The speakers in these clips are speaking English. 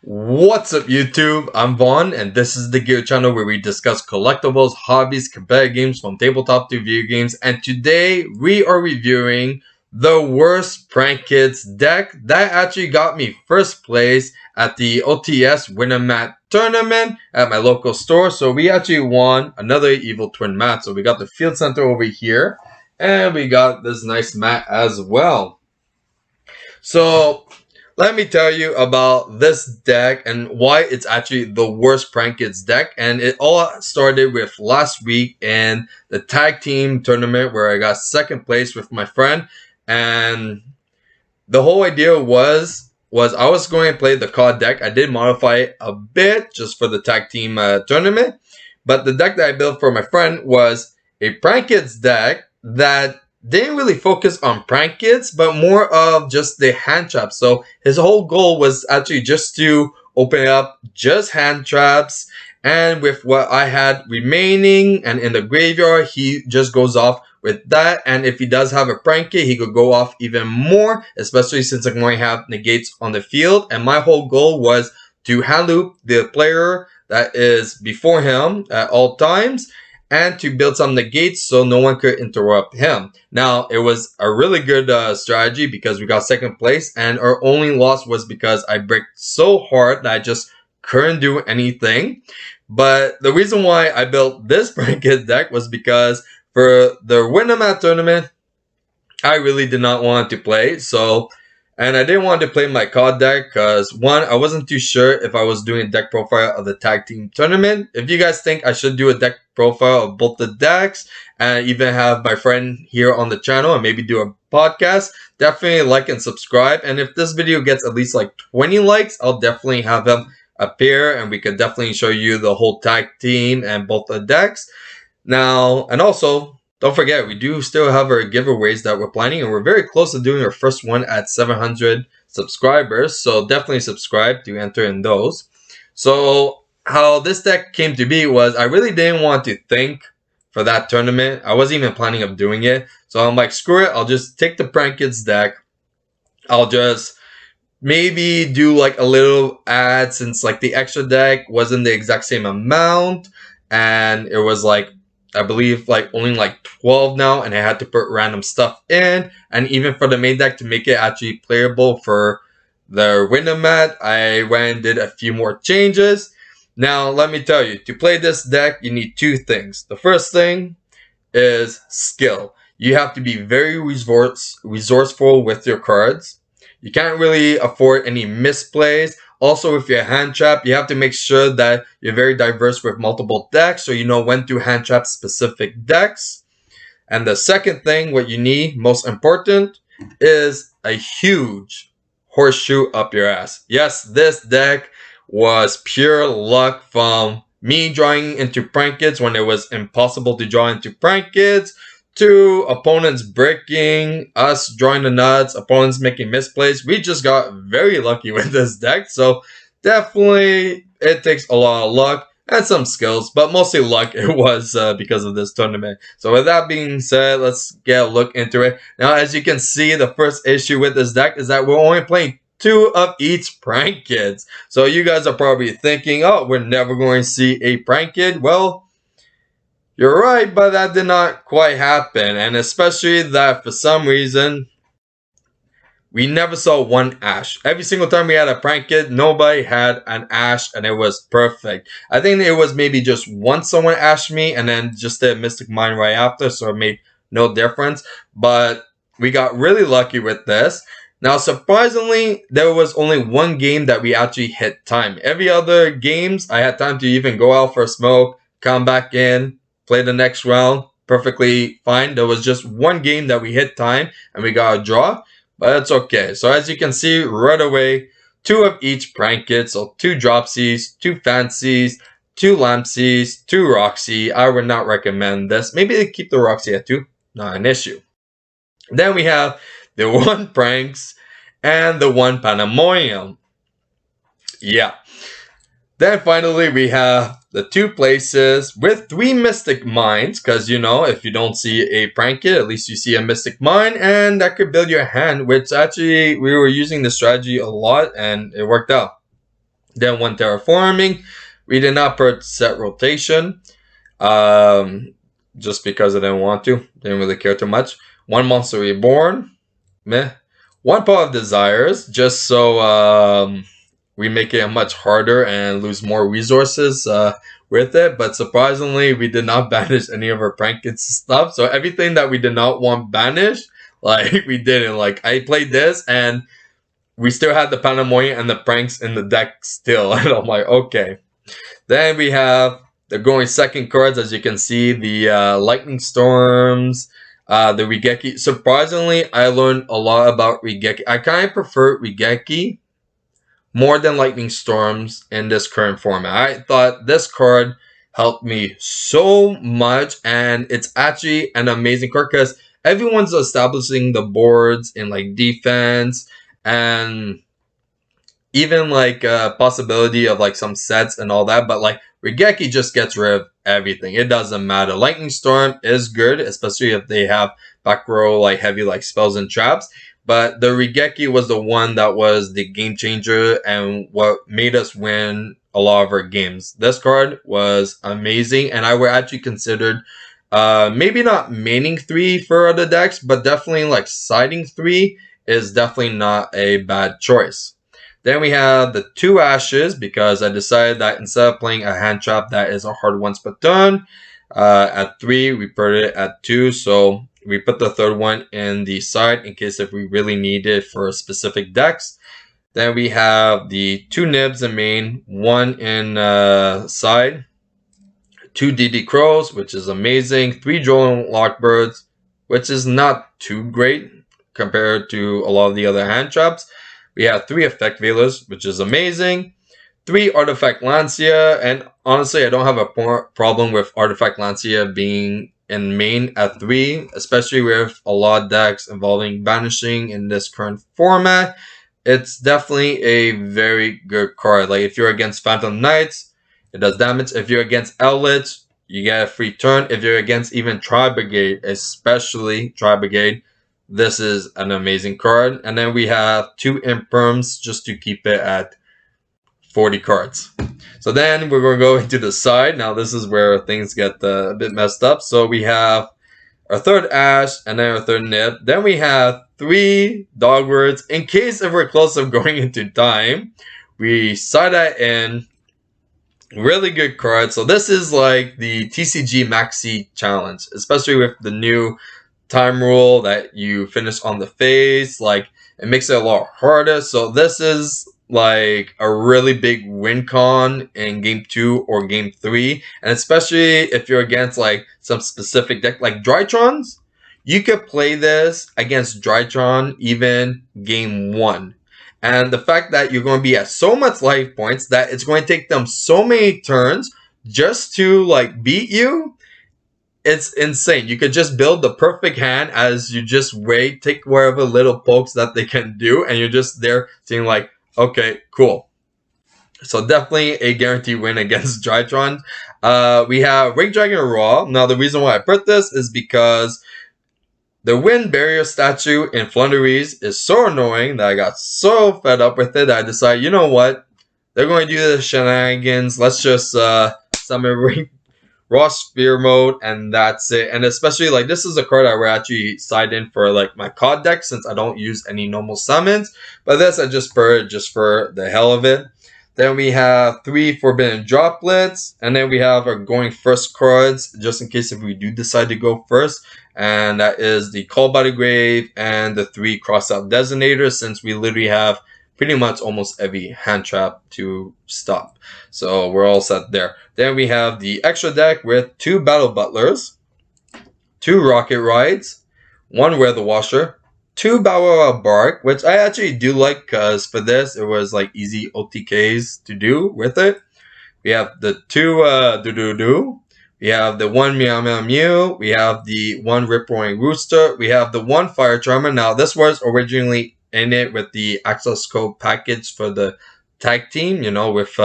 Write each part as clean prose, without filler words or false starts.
What's up YouTube? I'm Vaughn and this is the Gear channel where we discuss collectibles, hobbies, competitive games from tabletop to video games, and today we are reviewing the worst Prank Kids deck that actually got me first place at the OTS Winner Mat tournament at my local store. So we actually won another Evil Twin mat. So we got the Field Center over here and we got this nice mat as well. So let me tell you about this deck and why it's actually the worst Prank Kids deck. And it all started with last week in the tag team tournament where I got second place with my friend. And the whole idea was I was going to play the COD deck. I did modify it a bit just for the tag team tournament. But the deck that I built for my friend was a Prank Kids deck that didn't really focus on prank kids, but more of just the hand traps. So his whole goal was actually just to open up just hand traps. And with what I had remaining and in the graveyard, he just goes off with that. And if he does have a prank kid, he could go off even more, especially since I'm going to have negates on the field. And my whole goal was to hand loop the player that is before him at all times, and to build some negates so no one could interrupt him. Now, it was a really good strategy because we got second place, and our only loss was because I bricked so hard that I just couldn't do anything. But the reason why I built this Prank Kid deck was because for the Winner Mat tournament, I really did not want to play. And I didn't want to play my COD deck because, one, I wasn't too sure if I was doing a deck profile of the tag team tournament. If you guys think I should do a deck profile of both the decks and even have my friend here on the channel and maybe do a podcast, definitely like and subscribe. And if this video gets at least like 20 likes, I'll definitely have him appear and we could definitely show you the whole tag team and both the decks. Now, and also, don't forget, we do still have our giveaways that we're planning, and we're very close to doing our first one at 700 subscribers. So definitely subscribe to enter in those. So how this deck came to be was I really didn't want to think for that tournament. I wasn't even planning of doing it. So I'm like, screw it. I'll just take the Prank Kids deck. I'll just maybe do like a little ad since like the extra deck wasn't the exact same amount. And it was like, I believe like only like 12 now, and I had to put random stuff in. And even for the main deck to make it actually playable for the Winner Mat, I went and did a few more changes. Now, let me tell you, to play this deck, you need two things. The first thing is skill. You have to be very resourceful with your cards. You can't really afford any misplays. Also, with your hand trap, you have to make sure that you're very diverse with multiple decks so you know when to hand trap specific decks. And the second thing, what you need, most important, is a huge horseshoe up your ass. Yes, this deck was pure luck from me drawing into Prank Kids when it was impossible to draw into Prank Kids, to opponents breaking, us drawing the nuts, opponents making misplays. We just got very lucky with this deck. So definitely it takes a lot of luck and some skills, but mostly luck it was because of this tournament. So with that being said, let's get a look into it. Now, as you can see, the first issue with this deck is that we're only playing 2 of each Prank Kids. So you guys are probably thinking, oh, we're never going to see a Prank Kid. Well, you're right, but that did not quite happen. And especially that for some reason, we never saw one Ash. Every single time we had a Prank Kid, nobody had an Ash, and it was perfect. I think it was maybe just once someone Ashed me, and then just did Mystic Mine right after, so it made no difference. But we got really lucky with this. Now, surprisingly, there was only one game that we actually hit time. Every other games, I had time to even go out for a smoke, come back in, play the next round, perfectly fine. There was just one game that we hit time and we got a draw, but it's okay. So as you can see right away, 2 of each Prank Kid, so 2 Dropsies, 2 Fancies, 2 Lampsies, 2 Roxy. I would not recommend this. Maybe they keep the Roxy at 2, not an issue. Then we have the 1 Pranks and the 1 Pandemonium. Yeah. Then finally we have the 2 places with 3 Mystic Mines, because you know, if you don't see a Prank Kid, at least you see a Mystic Mine, and that could build your hand, which actually we were using the strategy a lot and it worked out. Then one terraforming. We did not put set rotation. Um, just because I didn't want to. Didn't really care too much. One monster reborn. Meh. One pot of desires, just so we make it much harder and lose more resources with it. But surprisingly, we did not banish any of our prank stuff. So everything that we did not want banished, like we didn't. Like I played this and we still had the Panamoya and the pranks in the deck still. And I'm like, okay. Then we have the going second cards, as you can see, the Lightning Storms, the Rigeki. Surprisingly, I learned a lot about Rigeki. I kind of prefer Rigeki more than Lightning Storms in this current format. I thought this card helped me so much, and it's actually an amazing card because everyone's establishing the boards in like defense and even like a possibility of like some sets and all that, but like Rigeki just gets rid of everything. It doesn't matter. Lightning Storm is good, especially if they have back row like heavy like spells and traps. But the Rigeki was the one that was the game changer and what made us win a lot of our games. This card was amazing, and I were actually considered maybe not maining 3 for other decks, but definitely like siding 3 is definitely not a bad choice. Then we have the 2 Ashes because I decided that instead of playing a hand trap that is a hard once per turn, at 3, we put it at 2. So we put the third one in the side in case if we really need it for specific decks. Then we have the 2 Nibs in main, 1 in side, 2 DD Crows, which is amazing, 3 Joel Lockbirds, which is not too great compared to a lot of the other hand traps. We have 3 Effect Veilers, which is amazing. 3 Artifact Lancia, and honestly, I don't have a problem with Artifact Lancia being in main at 3, especially with a lot of decks involving banishing in this current format. It's definitely a very good card. Like if you're against Phantom Knights, it does damage. If you're against Eldritch, you get a free turn. If you're against even Tri-Brigade, especially Tri-Brigade, this is an amazing card. And then we have 2 Imperms just to keep it at 40 cards. So then we're going to go into the side. Now this is where things get a bit messed up. So we have our third Ash and then our third Nib. Then we have 3 Dogwords. In case if we're close of going into time, we side that in. Really good card. So this is like the TCG Maxi Challenge, especially with the new time rule that you finish on the phase. Like it makes it a lot harder. So this is like a really big win con in game 2 or game 3, and especially if you're against like some specific deck like Drytrons, you could play this against Drytron even game 1. And the fact that you're going to be at so much life points that it's going to take them so many turns just to like beat you, it's insane. You could just build the perfect hand as you just wait, take whatever little pokes that they can do, and you're just there seeing like, okay, cool. So definitely a guaranteed win against Drytron. We have Ring Dragon Raw. Now the reason why I put this is because the wind barrier statue in Flunderies is so annoying that I got so fed up with it that I decided, you know what? They're going to do the shenanigans. Let's just summon Ring Raw Spear mode, and that's it. And especially like this is a card I would actually side in for like my COD deck since I don't use any normal summons. But this I just put just for the hell of it. Then we have 3 Forbidden Droplets, and then we have our going first cards just in case if we do decide to go first. And that is the Call by the Grave and the 3 Crossout Designators, since we literally have pretty much almost every hand trap to stop. So we're all set there. Then we have the extra deck with 2 Battle Butlers, 2 Rocket Rides, 1 Wear the Washer, 2 Bow Bark, which I actually do like because for this it was like easy OTKs to do with it. We have the 2 Do. We have the 1 Meow Meow Mew. We have the 1 Rip Roaring Rooster. We have the 1 Fire Charmer. Now this was originally in it with the Access Code package for the tag team, you know, with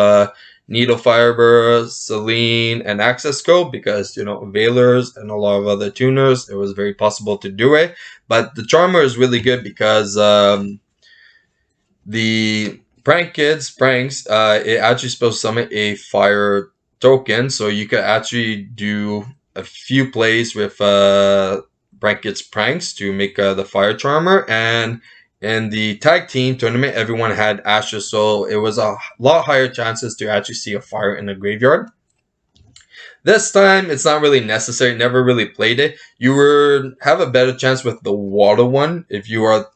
Needle Fiber, Celine, and Access Code, because, you know, Veilers and a lot of other tuners, it was very possible to do it. But the Charmer is really good because the Prank Kids Pranks, it actually supposed to summon a fire token, so you could actually do a few plays with Prank Kids Pranks to make the fire charmer. And in the tag team tournament, everyone had ashes, so it was a lot higher chances to actually see a fire in the graveyard. This time, it's not really necessary. Never really played it. You would have a better chance with the water one if you are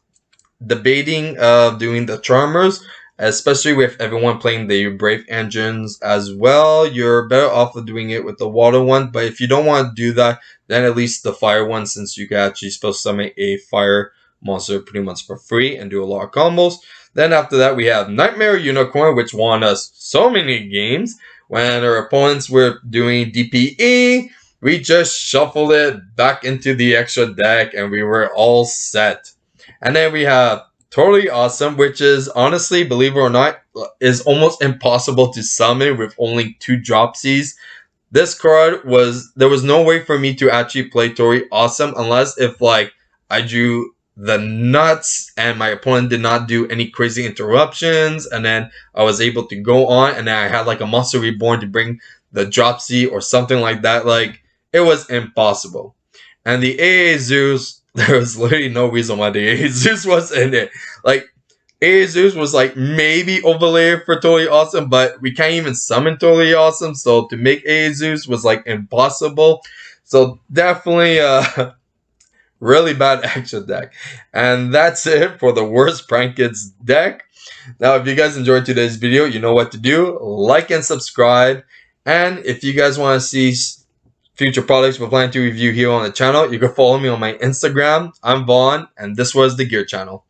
debating of doing the Charmers, especially with everyone playing the Brave engines as well. You're better off of doing it with the water one, but if you don't want to do that, then at least the fire one, since you can actually supposed to summon a fire monster pretty much for free and do a lot of combos. Then after that, we have Nightmare Unicorn, which won us so many games. When our opponents were doing DPE, we just shuffled it back into the extra deck and we were all set. And then we have Totally Awesome, which is honestly, believe it or not, is almost impossible to summon with only 2 dropsies. This card was, there was no way for me to actually play Totally Awesome unless if like I drew the nuts and my opponent did not do any crazy interruptions, and then I was able to go on, and then I had like a Monster Reborn to bring the dropsy or something like that. Like, it was impossible. And the AA Zeus, there was literally no reason why the AA Zeus was in it. Like, AA Zeus was like maybe overlaid for Totally Awesome, but we can't even summon Totally Awesome, so to make AA Zeus was like impossible. So definitely really bad extra deck. And that's it for the worst Prank Kids deck. Now, if you guys enjoyed today's video, you know what to do. Like and subscribe. And if you guys want to see future products we're planning to review here on the channel, you can follow me on my Instagram. I'm Vaughn, and this was the Gear Channel.